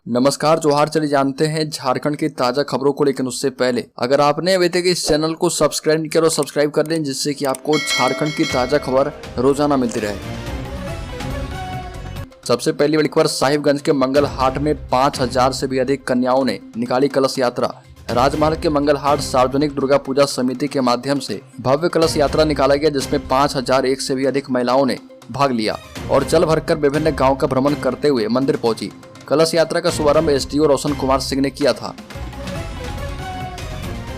नमस्कार जोहार। चलिए जानते हैं झारखंड की ताजा खबरों को, लेकिन उससे पहले अगर आपने अभी तक इस चैनल को सब्सक्राइब नहीं किया तो सब्सक्राइब कर लें, जिससे कि आपको झारखंड की ताजा खबर रोजाना मिलती रहे। सबसे पहली बड़ी खबर, साहिबगंज के मंगल हाट में 5000 से भी अधिक कन्याओं ने निकाली कलश यात्रा। राजमहल के मंगल हाट सार्वजनिक दुर्गा पूजा समिति के माध्यम से भव्य कलश यात्रा निकाला गया, जिसमें 5001 से भी अधिक महिलाओं ने भाग लिया और जल भरकर विभिन्न गाँव का भ्रमण करते हुए मंदिर पहुंची। कलश यात्रा का शुभारंभ एसडीओ रोशन कुमार सिंह ने किया था।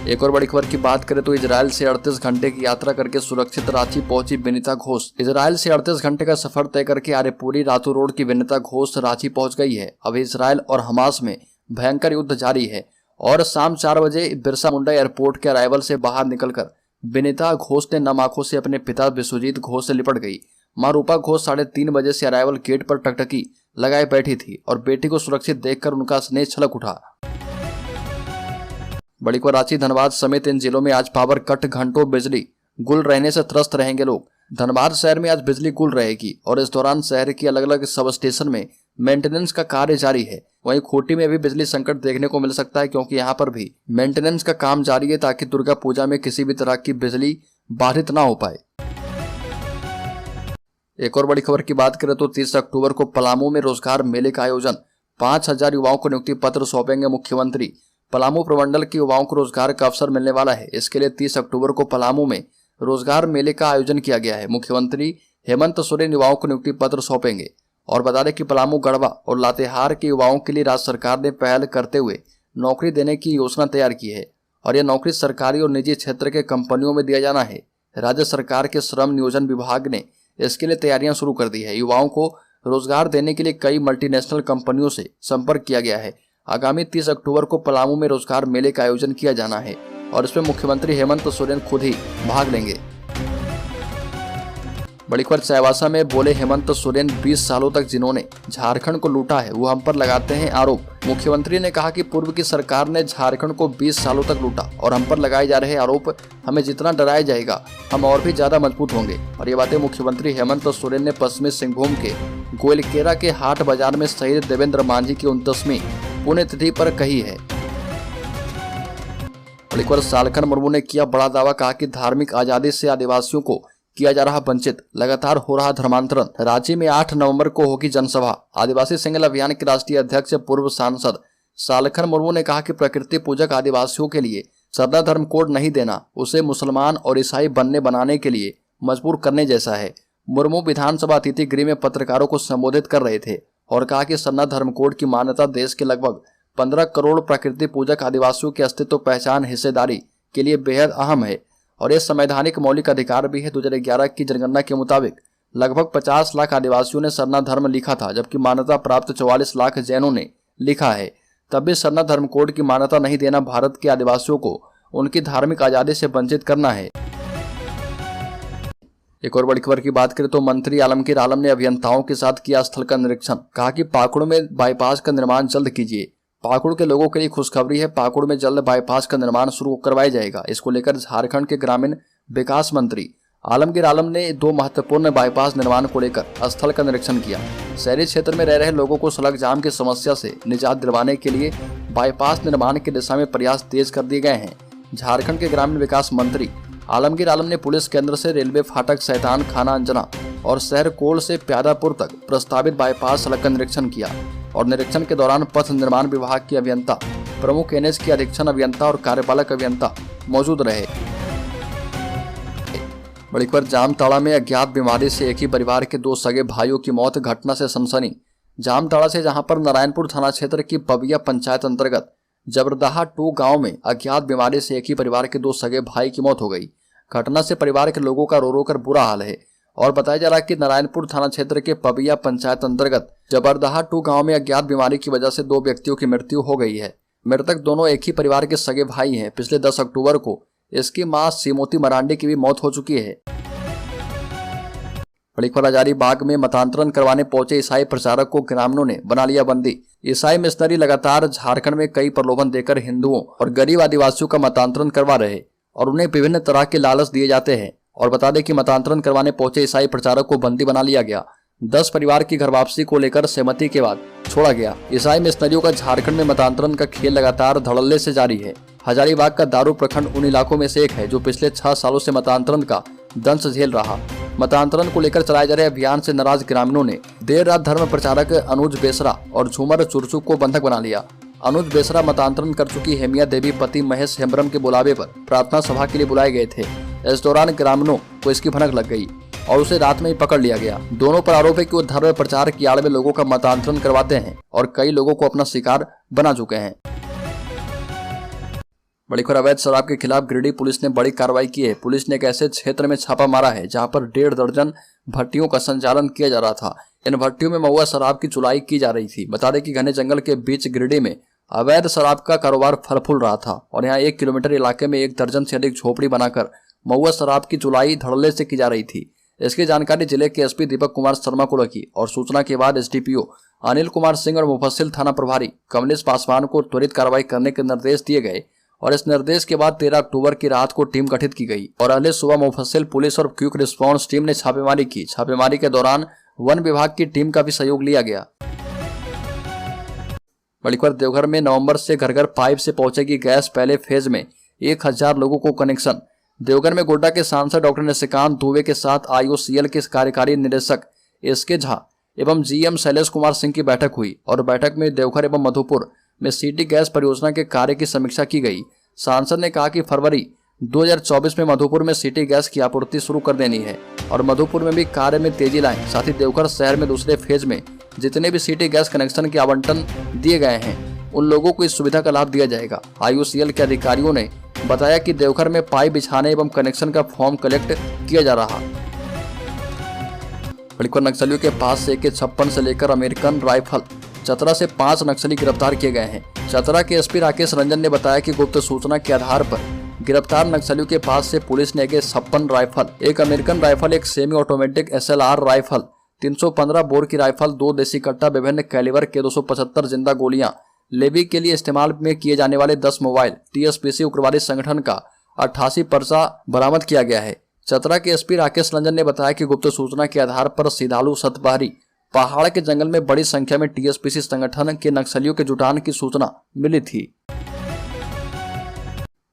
एक और बड़ी खबर की बात करें तो इजराइल से 38 घंटे की यात्रा करके सुरक्षित रांची पहुंची विनीता घोष। इजराइल से 38 घंटे का सफर तय करके आरेपुरी रातू रोड की विनीता घोष रांची पहुंच गई है। अभी इजराइल और हमास में भयंकर युद्ध जारी है और शाम 4 बजे बिरसा मुंडा एयरपोर्ट के अराइवल से बाहर निकलकर विनीता घोष ने नम आंखों से अपने पिता विश्वजीत घोष से लिपट गई। मां रूपा घोष 3:30 बजे से अराइवल गेट पर टकटकी लगाए बैठी थी और बेटी को सुरक्षित देखकर उनका स्नेह छलक उठा। बड़ी खबर, रांची धनबाद समेत इन जिलों में आज पावर कट, घंटों बिजली गुल रहने से त्रस्त रहेंगे लोग। धनबाद शहर में आज बिजली गुल रहेगी और इस दौरान शहर की अलग अलग सब स्टेशन में मेंटेनेंस का कार्य जारी है। वहीं खूंटी में भी बिजली संकट देखने को मिल सकता है, क्योंकि यहां पर भी मेंटेनेंस का काम जारी है ताकि दुर्गा पूजा में किसी भी तरह की बिजली बाधित ना हो पाए। एक और बड़ी खबर की बात करें तो 30 अक्टूबर को पलामू में रोजगार मेले का आयोजन। 5000 युवाओं को नियुक्ति पत्र सौंपेंगे मुख्यमंत्री। पलामू प्रमंडल के युवाओं को रोजगार का अवसर मिलने वाला है। इसके लिए 30 अक्टूबर को पलामू में रोजगार मेले का आयोजन किया गया है। मुख्यमंत्री हेमंत सोरेन युवाओं को नियुक्ति पत्र सौंपेंगे। और बता दें कि पलामू, गढ़वा और लातेहार के युवाओं के लिए राज्य सरकार ने पहल करते हुए नौकरी देने की योजना तैयार की है और यह नौकरी सरकारी और निजी क्षेत्र के कंपनियों में दिया जाना है। राज्य सरकार के श्रम नियोजन विभाग ने इसके लिए तैयारियां शुरू कर दी है। युवाओं को रोजगार देने के लिए कई मल्टीनेशनल कंपनियों से संपर्क किया गया है। आगामी 30 अक्टूबर को पलामू में रोजगार मेले का आयोजन किया जाना है और इसमें मुख्यमंत्री हेमंत सोरेन खुद ही भाग लेंगे। बड़ी खबर, चाईबासा में बोले हेमंत सोरेन, 20 सालों तक जिन्होंने झारखंड को लूटा है वो हम पर लगाते हैं आरोप। मुख्यमंत्री ने कहा कि पूर्व की सरकार ने झारखंड को 20 सालों तक लूटा और हम पर लगाए जा रहे आरोप हमें जितना डराया जाएगा हम और भी ज्यादा मजबूत होंगे। और ये बातें मुख्यमंत्री हेमंत सोरेन ने पश्चिमी सिंहभूम के गोयलकेरा के हाट बाजार में शहीद देवेंद्र मांझी की 29वीं पुण्यतिथि पर कही है। बड़ी खबर, सालखन मुर्मू ने किया बड़ा दावा, कहा कि धार्मिक आजादी से आदिवासियों को किया जा रहा वंचित, लगातार हो रहा धर्मांतरण। रांची में 8 नवंबर को होगी जनसभा। आदिवासी सिंगल अभियान के राष्ट्रीय अध्यक्ष पूर्व सांसद सालखन मुर्मू ने कहा कि प्रकृति पूजक आदिवासियों के लिए सरना धर्म कोड नहीं देना उसे मुसलमान और ईसाई बनाने के लिए मजबूर करने जैसा है। मुर्मू विधानसभा अतिथि गृह में पत्रकारों को संबोधित कर रहे थे और कहा कि सरना धर्म कोड की मान्यता देश के लगभग 15 करोड़ प्रकृति पूजक आदिवासियों के अस्तित्व, पहचान, हिस्सेदारी के लिए बेहद अहम है और यह संवैधानिक मौलिक अधिकार भी है। 2011 की जनगणना के मुताबिक लगभग 50 लाख आदिवासियों ने सरना धर्म लिखा था, जबकि मान्यता प्राप्त 44 लाख जैनों ने लिखा है। तब भी सरना धर्म कोड की मान्यता नहीं देना भारत के आदिवासियों को उनकी धार्मिक आजादी से वंचित करना है। एक और बड़ी खबर की बात करें तो मंत्री आलमगीर आलम ने अभियंताओं के साथ किया स्थल का निरीक्षण। कहा कि पाकुड़ में बाईपास का निर्माण जल्द कीजिए। पाकुड़ के लोगों के लिए खुशखबरी है, पाकुड़ में जल्द बाईपास का निर्माण शुरू करवाया जाएगा। इसको लेकर झारखंड के ग्रामीण विकास मंत्री आलमगीर आलम ने 2 महत्वपूर्ण बाईपास निर्माण को लेकर स्थल का निरीक्षण किया। शहरी क्षेत्र में रह रहे लोगों को सड़क जाम की समस्या से निजात दिलवाने के लिए बाईपास निर्माण की दिशा में प्रयास तेज कर दिए गए हैं। झारखंड के ग्रामीण विकास मंत्री आलमगीर आलम ने पुलिस केंद्र से रेलवे फाटक, शैतान खाना, अंजना और शहर कोल से प्यादापुर तक प्रस्तावित बाईपास सड़क का निरीक्षण किया और निरीक्षण के दौरान पथ निर्माण विभाग के अभियंता, प्रमुख एनएच के अधीक्षण अभियंता और कार्यपालक अभियंता मौजूद रहे। बड़ी खबर, जामताड़ा में अज्ञात बीमारी से एक ही परिवार के 2 सगे भाइयों की मौत, घटना से सनसनी। जामताड़ा से जहां पर नारायणपुर थाना क्षेत्र की पबिया पंचायत अंतर्गत जबरदहा 2 गांव में अज्ञात बीमारी से एक ही परिवार के 2 सगे भाई की मौत हो गई। घटना से परिवार के लोगों का रो रो कर बुरा हाल है और बताया जा रहा है कि नारायणपुर थाना क्षेत्र के पबिया पंचायत अंतर्गत जबरदहा 2 गांव में अज्ञात बीमारी की वजह से 2 व्यक्तियों की मृत्यु हो गई है। मृतक दोनों एक ही परिवार के सगे भाई हैं। पिछले 10 अक्टूबर को इसकी मां सीमोती मरांडी की भी मौत हो चुकी है। बड़ी खबर, हजारीबाग में मतांतरण करवाने पहुंचे ईसाई प्रचारक को ग्रामीणों ने बना लिया बंदी। ईसाई मिशनरी लगातार झारखंड में कई प्रलोभन देकर हिंदुओं और गरीब आदिवासियों का मतांतरण करवा रहे और उन्हें विभिन्न तरह के लालच दिए जाते हैं। और बता दें कि मतांतरण करवाने पहुंचे ईसाई प्रचारक को बंदी बना लिया गया। 10 परिवार की घर वापसी को लेकर सहमति के बाद छोड़ा गया। ईसाई मिशनरियों का झारखंड में मतांतरण का खेल लगातार धड़ल्ले से जारी है। हजारीबाग का दारू प्रखंड उन इलाकों में से एक है जो पिछले 6 सालों से मतांतरण का दंश झेल रहा। मतांतरण को लेकर चलाए जा रहे अभियान से नाराज ग्रामीणों ने देर रात धर्म प्रचारक अनुज बेसरा और झूमर चुरचुक को बंधक बना लिया। अनुज बेसरा मतांतरण कर चुकी हेमिया देवी पति महेश हेम्ब्रम के बुलावे पर प्रार्थना सभा के लिए बुलाए गए थे। इस दौरान ग्रामीणों को इसकी भनक लग गई और उसे रात में ही पकड़ लिया गया। दोनों पर आरोप है कि वो धर्म प्रचार की आड़ में लोगों का मतांतरण करवाते हैं और कई लोगों को अपना शिकार बना चुके हैं। बड़ी खबर, अवैध शराब के खिलाफ गिरिडीह पुलिस ने बड़ी कार्रवाई की है। पुलिस ने एक ऐसे क्षेत्र में छापा मारा है जहां पर 1.5 दर्जन भट्टियों का संचालन किया जा रहा था। इन भट्टियों में महुआ शराब की चुलाई की जा रही थी। बता दें कि घने जंगल के बीच गिरिडीह में अवैध शराब का कारोबार फल फूल रहा था और यहाँ 1 किलोमीटर इलाके में 1 दर्जन से अधिक झोपड़ी बनाकर महुआ शराब की चुलाई धड़ल्ले से की जा रही थी। इसकी जानकारी जिले के एसपी दीपक कुमार शर्मा को लगी और सूचना के बाद एसडीपीओ अनिल कुमार सिंह और मुफस्सिल थाना प्रभारी कमलेश पासवान को त्वरित कार्रवाई करने के निर्देश दिए गए और इस निर्देश के बाद 13 अक्टूबर की रात को टीम गठित की गई और अगले सुबह मुफस्सिल पुलिस और क्विक रिस्पांस टीम ने छापेमारी की। छापेमारी के दौरान वन विभाग की टीम का भी सहयोग लिया गया। बड़ी खबर, देवघर में नवंबर से घर घर पाइप से पहुंचेगी गैस। पहले फेज में 1000 लोगों को कनेक्शन। देवघर में गोड्डा के सांसद डॉक्टर निशिकांत दुबे के साथ आईओसीएल के कार्यकारी निदेशक एसके झा एवं जीएम शैलेश कुमार सिंह की बैठक हुई और बैठक में देवघर एवं मधुपुर में सिटी गैस परियोजना के कार्य की समीक्षा की गई। सांसद ने कहा कि फरवरी 2024 में मधुपुर में सिटी गैस की आपूर्ति शुरू कर देनी है और मधुपुर में भी कार्य में तेजी लाएं। साथ ही देवघर शहर में दूसरे फेज में जितने भी सिटी गैस कनेक्शन के आवंटन दिए गए हैं उन लोगों को इस सुविधा का लाभ दिया जाएगा। आईओसीएल के अधिकारियों ने बताया कि देवघर में पाइप बिछाने एवं कनेक्शन का फॉर्म कलेक्ट किया जा रहा। नक्सलियों के पास से AK-56 से लेकर अमेरिकन राइफल। चतरा से 5 नक्सली गिरफ्तार किए गए हैं। चतरा के एसपी राकेश रंजन ने बताया कि गुप्त सूचना के आधार पर गिरफ्तार नक्सलियों के पास से पुलिस ने AK-56 rifle, 1 American rifle, 1 semi automatic SLR rifle, 315 bore की राइफल, 2 देसी कट्टा, विभिन्न कैलिबर के 275 जिंदा गोलियां, लेवी के लिए इस्तेमाल में किए जाने वाले 10 मोबाइल, टीएसपीसी उग्रवादी संगठन का 88 पर्चा बरामद किया गया है। चतरा के एसपी राकेश रंजन ने बताया कि गुप्त सूचना के आधार पर सीधालू सतबहरी पहाड़ के जंगल में बड़ी संख्या में टीएसपीसी संगठन के नक्सलियों के जुटान की सूचना मिली थी।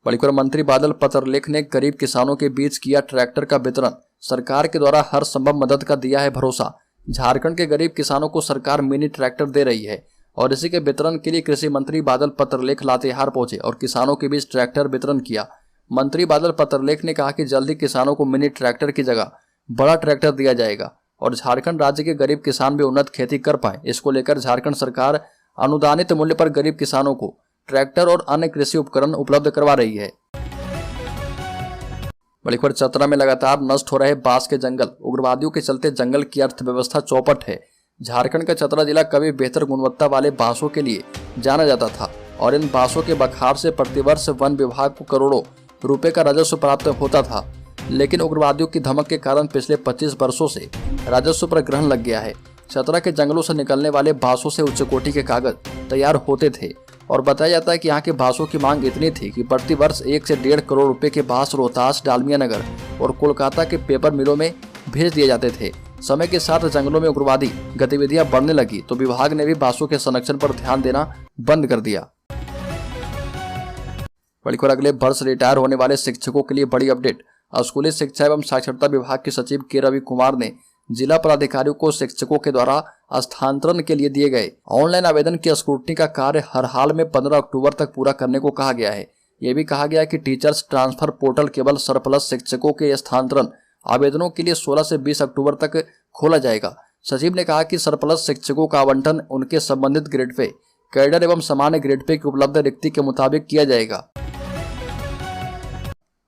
बड़ीपुर मंत्री बादल पत्रलेख ने गरीब किसानों के बीच किया ट्रैक्टर का वितरण। सरकार के द्वारा हर संभव मदद का दिया है भरोसा। झारखंड के गरीब किसानों को सरकार मिनी ट्रैक्टर दे रही है और इसी के वितरण के लिए कृषि मंत्री बादल पत्रलेख लातेहार पहुंचे और किसानों के बीच ट्रैक्टर वितरण किया। मंत्री बादल पत्रलेख ने कहा कि जल्दी किसानों को मिनी ट्रैक्टर की जगह बड़ा ट्रैक्टर दिया जाएगा और झारखंड राज्य के गरीब किसान भी उन्नत खेती कर पाए। इसको लेकर झारखंड सरकार अनुदानित मूल्य पर गरीब किसानों को ट्रैक्टर और अन्य कृषि उपकरण उपलब्ध करवा रही है। बड़ी खबर, चतरा में लगातार नष्ट हो रहे बांस के जंगल। उग्रवादियों के चलते जंगल की अर्थव्यवस्था चौपट है। झारखंड का चतरा जिला कभी बेहतर गुणवत्ता वाले बांसों के लिए जाना जाता था और इन बांसों के बखार से प्रतिवर्ष वन विभाग को करोड़ों रुपए का राजस्व प्राप्त होता था, लेकिन उग्रवादियों की धमक के कारण पिछले 25 वर्षों से राजस्व पर ग्रहण लग गया है। चतरा के जंगलों से निकलने वाले बांसों से उच्च कोटि के कागज तैयार होते थे और बताया जाता है कि यहाँ के बांसों की मांग इतनी थी कि प्रति वर्ष 1 से 1.5 करोड़ रुपए के बांस रोहतास, डालमिया नगर और कोलकाता के पेपर मिलों में भेज दिए जाते थे। समय के साथ जंगलों में उग्रवादी गतिविधियां बढ़ने लगी तो विभाग ने भी बांसों के संरक्षण पर ध्यान देना बंद कर दिया। बड़ी खबर, अगले वर्ष रिटायर होने वाले शिक्षकों के लिए बड़ी अपडेट। स्कूली शिक्षा एवं साक्षरता विभाग के सचिव के रवि कुमार ने जिला पदाधिकारियों को शिक्षकों के द्वारा स्थानांतरण के लिए दिए गए ऑनलाइन आवेदन की स्क्रूटनी का कार्य हर हाल में 15 अक्टूबर तक पूरा करने को कहा गया है। यह भी कहा गया है कि टीचर्स ट्रांसफर पोर्टल केवल सरप्लस शिक्षकों के स्थानांतरण आवेदनों के लिए 16 से 20 अक्टूबर तक खोला जाएगा। सचिव ने कहा कि सरप्लस शिक्षकों का आवंटन उनके संबंधित ग्रेड पे, कैडर एवं सामान्य ग्रेड पे की उपलब्ध रिक्ति के मुताबिक किया जाएगा।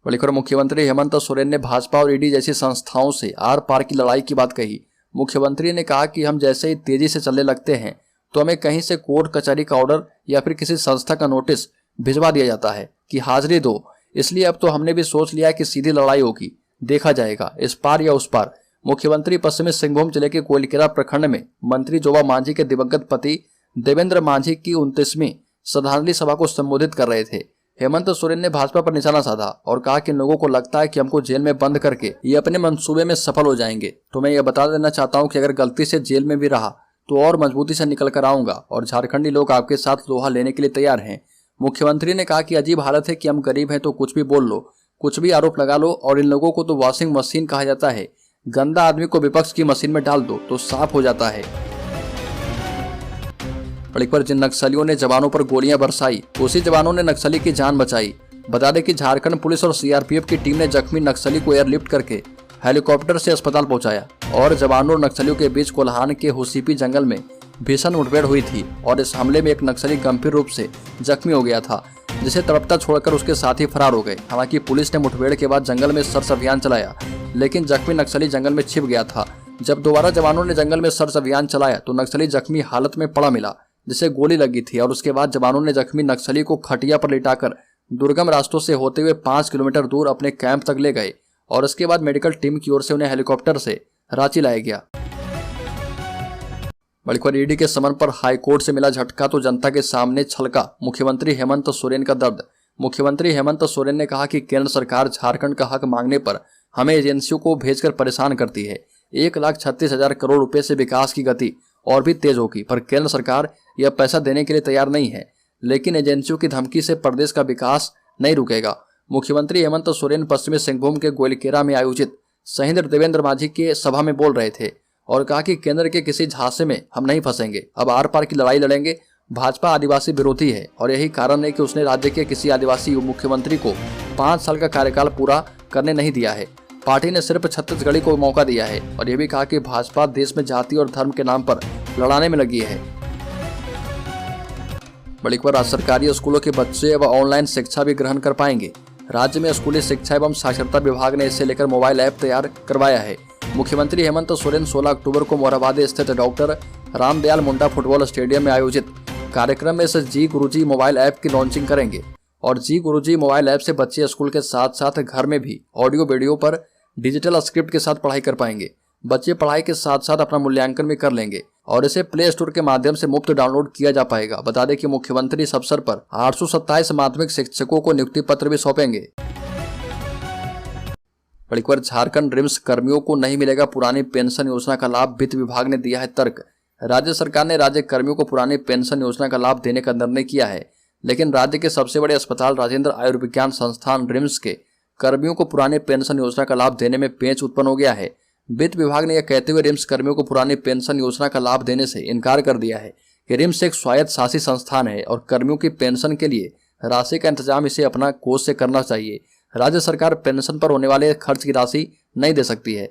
बड़ी खबर, मुख्यमंत्री हेमंत सोरेन ने भाजपा और ईडी जैसी संस्थाओं से आर पार की लड़ाई की बात कही। मुख्यमंत्री ने कहा कि हम जैसे ही तेजी से चलने लगते हैं तो हमें कहीं से कोर्ट कचहरी का ऑर्डर या फिर किसी संस्था का नोटिस भिजवा दिया जाता है कि हाजिरी दो, इसलिए अब तो हमने भी सोच लिया कि सीधी लड़ाई होगी, देखा जाएगा इस पार या उस पार। मुख्यमंत्री पश्चिमी सिंहभूम जिले के कोइलकेरा प्रखंड में मंत्री जोबा मांझी के दिवंगत पति देवेंद्र मांझी की 29वीं श्रद्धांजलि सभा को संबोधित कर रहे थे। हेमंत सोरेन ने भाजपा पर निशाना साधा और कहा कि लोगों को लगता है कि हमको जेल में बंद करके ये अपने मंसूबे में सफल हो जाएंगे। तो मैं ये बता देना चाहता हूं कि अगर गलती से जेल में भी रहा तो और मजबूती से निकल कर आऊंगा और झारखंडी लोग आपके साथ लोहा लेने के लिए तैयार हैं। मुख्यमंत्री ने कहा कि अजीब हालत है कि हम गरीब हैं तो कुछ भी बोल लो, कुछ भी आरोप लगा लो, और इन लोगों को तो वॉशिंग मशीन कहा जाता है। गंदा आदमी को विपक्ष की मशीन में डाल दो तो साफ हो जाता है। पर जिन नक्सलियों ने जवानों पर गोलियां बरसाई उसी जवानों ने नक्सली की जान बचाई। बता दें कि झारखंड पुलिस और सीआरपीएफ की टीम ने जख्मी नक्सली को एयरलिफ्ट करके हेलीकॉप्टर से अस्पताल पहुंचाया और जवानों और नक्सलियों के बीच कोल्हान के हुसीपी जंगल में भीषण मुठभेड़ हुई थी और इस हमले में एक नक्सली गंभीर रूप से जख्मी हो गया था, जिसे तड़पता छोड़कर उसके साथी फरार हो गए। हालांकि पुलिस ने मुठभेड़ के बाद जंगल में सर्च अभियान चलाया, लेकिन जख्मी नक्सली जंगल में छिप गया था। जब दोबारा जवानों ने जंगल में सर्च अभियान चलाया तो नक्सली जख्मी हालत में पड़ा मिला, जिसे गोली लगी थी, और उसके बाद जवानों ने जख्मी नक्सली को खटिया पर लिटाकर दुर्गम रास्तों से होते हुए 5 किलोमीटर दूर अपने कैंप तक ले गए और उसके बाद मेडिकल टीम की ओर से उन्हें हेलीकॉप्टर से रांची लाया गया। बड़ी ईडी के समन पर हाईकोर्ट से मिला झटका तो जनता के सामने छलका मुख्यमंत्री हेमंत सोरेन का दर्द। मुख्यमंत्री हेमंत सोरेन ने कहा कि केंद्र सरकार झारखंड का हक मांगने पर हमें एजेंसियों को भेजकर परेशान करती है। 1,36,000 करोड़ रुपए से विकास की गति और भी तेज होगी, पर केंद्र सरकार यह पैसा देने के लिए तैयार नहीं है। लेकिन एजेंसियों की धमकी से प्रदेश का विकास नहीं रुकेगा। मुख्यमंत्री हेमंत सोरेन पश्चिमी सिंहभूम के गोइलकेरा में आयोजित शहीद देवेंद्र माझी के सभा में बोल रहे थे और कहा कि केंद्र के किसी झांसे में हम नहीं फंसेंगे, अब आर पार की लड़ाई लड़ेंगे। भाजपा आदिवासी विरोधी है और यही कारण है कि उसने राज्य के किसी आदिवासी मुख्यमंत्री को 5 साल का कार्यकाल पूरा करने नहीं दिया है। पार्टी ने सिर्फ छत्तीसगढ़ी को मौका दिया है और यह भी कहा कि भाजपा देश में जाति और धर्म के नाम पर लड़ाने में लगी है। बड़ी खबर, आज सरकारी स्कूलों के बच्चे अब ऑनलाइन शिक्षा भी ग्रहण कर पाएंगे। राज्य में स्कूली शिक्षा एवं साक्षरता विभाग ने इसे लेकर मोबाइल ऐप तैयार करवाया है। मुख्यमंत्री हेमंत सोरेन 16 अक्टूबर को मोरहाबादी स्थित doctor Ramdayal Munda football stadium में आयोजित कार्यक्रम में इस जी गुरुजी मोबाइल ऐप की लॉन्चिंग करेंगे और जी गुरुजी मोबाइल ऐप से बच्चे स्कूल के साथ साथ घर में भी ऑडियो वीडियो पर डिजिटल स्क्रिप्ट के साथ पढ़ाई कर पाएंगे। बच्चे पढ़ाई के साथ साथ अपना मूल्यांकन भी कर लेंगे और इसे प्ले स्टोर के माध्यम से मुफ्त डाउनलोड किया जा पाएगा। बता दें कि मुख्यमंत्री इस अवसर पर 827 माध्यमिक शिक्षकों को नियुक्ति पत्र भी सौंपेंगे। बड़ी खबर, झारखंड रिम्स कर्मियों को नहीं मिलेगा पुरानी पेंशन योजना का लाभ, वित्त विभाग ने दिया है तर्क। राज्य सरकार ने राज्य कर्मियों को पुरानी पेंशन योजना का लाभ देने का निर्णय किया है, लेकिन राज्य के सबसे बड़े अस्पताल राजेंद्र आयुर्विज्ञान संस्थान रिम्स के कर्मियों को पुरानी पेंशन योजना का लाभ देने में पेंच उत्पन्न हो गया है। वित्त विभाग ने यह कहते हुए रिम्स कर्मियों को पुरानी पेंशन योजना का लाभ देने से इनकार कर दिया है कि रिम्स एक स्वायत्त शासी संस्थान है और कर्मियों की पेंशन के लिए राशि का इंतजाम इसे अपना कोष से करना चाहिए। राज्य सरकार पेंशन पर होने वाले खर्च की राशि नहीं दे सकती है।